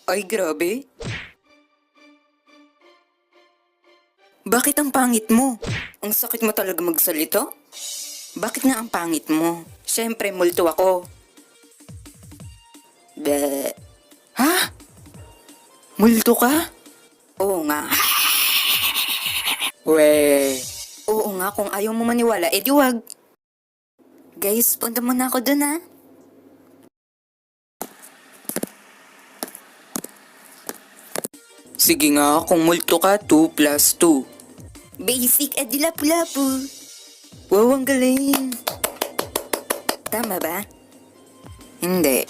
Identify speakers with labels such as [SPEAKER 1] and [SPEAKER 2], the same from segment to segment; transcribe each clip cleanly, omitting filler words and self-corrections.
[SPEAKER 1] Ay, grabe. Bakit ang pangit mo? Ang sakit mo talaga magsalita? Bakit nga ang pangit mo? Siyempre, multo ako. Be. Ha? Multo ka? Oo nga. We. Oo nga, kung ayaw mo maniwala, edi wag. Guys, punta muna ako dun ha. Sige nga, kung multo ka, 2 plus 2. Basic adilapu-lapu. Wow, ang galing. Tama ba? Hindi.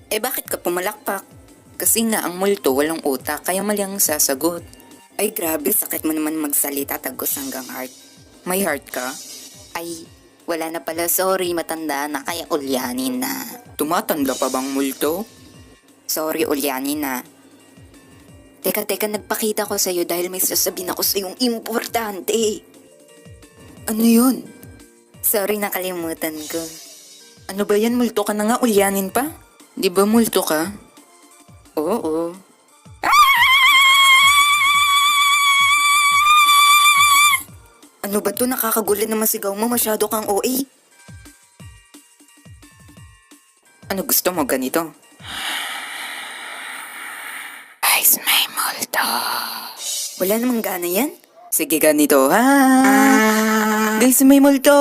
[SPEAKER 1] Bakit ka pumalakpak? Kasi nga ang multo walang utak, kaya mali ang sasagot. Ay grabe, sakit mo naman magsalita tagos hanggang heart. May heart ka? Ay, wala na pala, sorry, matanda na, kaya ulyanin na. Tumatanda pa bang multo? Sorry, ulyanin na. Teka, nagpakita ko sa'yo dahil may sasabihin ako sa'yong importante. Ano yun? Sorry, nakalimutan ko. Ano ba yan? Multo ka na nga, ulyanin pa? Di ba multo ka? Oo. Ano ba to? Nakakagulat naman sigaw mo, masyado kang OA. Ano gusto mo ganito? Guys, may multo. Wala namang gana yan? Sige, ganito ha. Guys, may multo.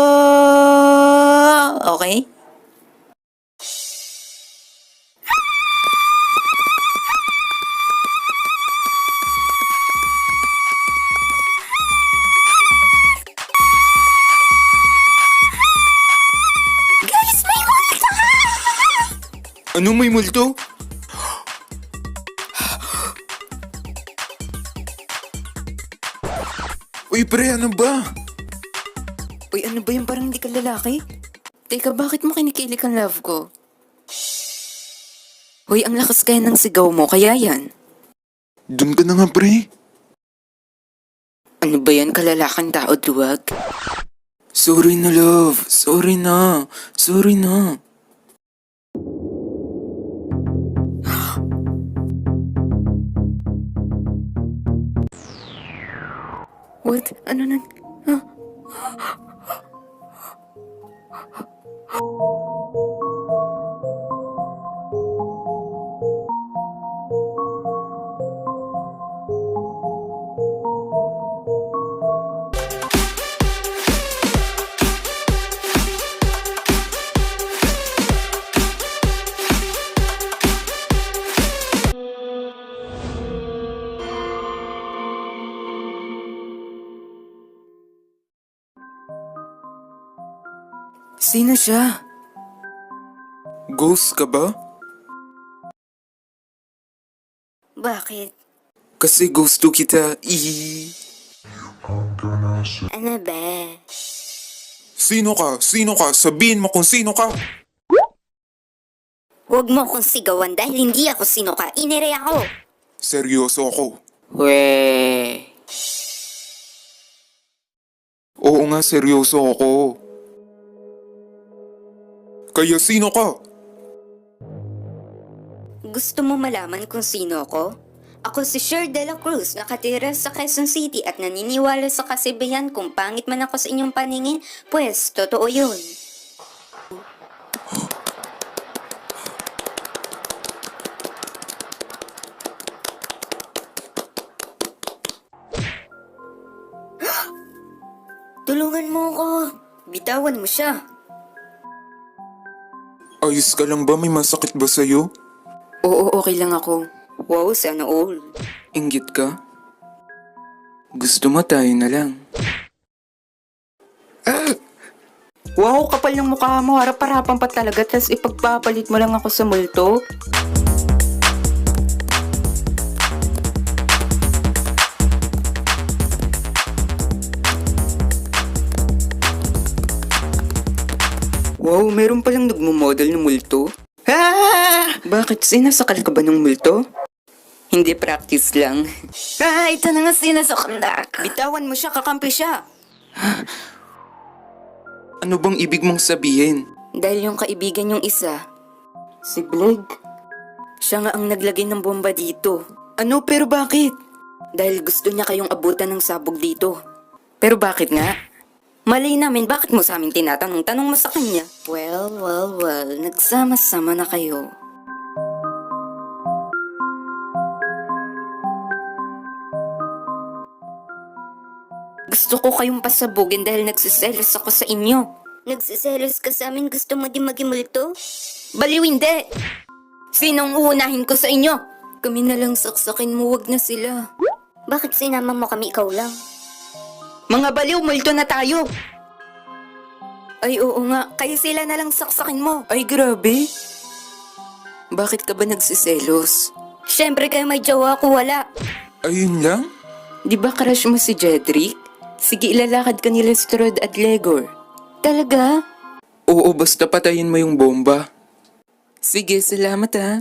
[SPEAKER 1] Okay? Guys, may multo!
[SPEAKER 2] Ano may multo? Uy pre, ano ba?
[SPEAKER 1] Uy, ano ba yung parang hindi ka lalaki? Teka, bakit mo kinikilig ang love ko? Uy, ang lakas kaya ng sigaw mo, kaya yan.
[SPEAKER 2] Doon ka na nga pre.
[SPEAKER 1] Ano ba yan, kalalaking tao, duwag?
[SPEAKER 2] Sorry na love. Sorry na. Sorry na.
[SPEAKER 1] What? Ano na? Huh? Sino siya?
[SPEAKER 2] Ghost ka ba?
[SPEAKER 1] Bakit?
[SPEAKER 2] Kasi gusto kita.
[SPEAKER 1] Ano ba?
[SPEAKER 2] Sino ka? Sino ka? Sabihin mo kung sino ka.
[SPEAKER 1] Huwag mo akong sigawan dahil hindi ako sino ka. Inire ako.
[SPEAKER 2] Seryoso ako.
[SPEAKER 1] We.
[SPEAKER 2] Oo nga, seryoso ako. Kaya sino ka?
[SPEAKER 1] Gusto mo malaman kung sino ako? Ako si Sher de la Cruz, nakatira sa Quezon City at naniniwala sa kasibayan kung pangit man ako sa inyong paningin, pues totoo yun. Tulungan mo ako. Bitawan mo siya.
[SPEAKER 2] Ayos ka lang ba? May masakit ba sa'yo?
[SPEAKER 1] Oo, okay lang ako. Wow, sana all.
[SPEAKER 2] Inggit ka? Gusto mo tayo na lang.
[SPEAKER 1] Wow, kapal yung mukha mo. Harap-harapan pa talaga. Tas ipagpapalit mo lang ako sa multo. Wow, meron palang nagmo-model ng multo. Bakit? Sinasakal ka ba ng multo? Hindi, practice lang. Ito na nga sinasakal na. Bitawan mo siya, kakampi siya.
[SPEAKER 2] Ano bang ibig mong sabihin?
[SPEAKER 1] Dahil yung kaibigan yung isa, si Bleg, Siya nga ang naglagay ng bomba dito. Ano, pero bakit? Dahil gusto niya kayong abutan ng sabog dito. Pero bakit nga? Malay namin, bakit mo sa amin tinatanong? Tanong mo sa kanya. Well, nagsama-sama na kayo. Gusto ko kayong pasabugin dahil nagsiselos ako sa inyo.
[SPEAKER 3] Nagsiselos ka sa amin, gusto mo din maging multo?
[SPEAKER 1] Baliw hindi! Sinong uunahin ko sa inyo? Kami na lang saksakin mo, wag na sila.
[SPEAKER 3] Bakit sinama mo kami, ikaw lang?
[SPEAKER 1] Mga baliw, multo na tayo! Ay oo nga, kaya sila na lang saksakin mo. Ay grabe! Bakit ka ba nagsiselos?
[SPEAKER 3] Siyempre kayo may jowa, ako wala.
[SPEAKER 2] Ayun lang?
[SPEAKER 1] Di ba crush mo si Jedrick? Sige, ilalakad ka ni Lestrade at Legor. Talaga?
[SPEAKER 2] Oo, basta patayin mo yung bomba. Sige, salamat ha.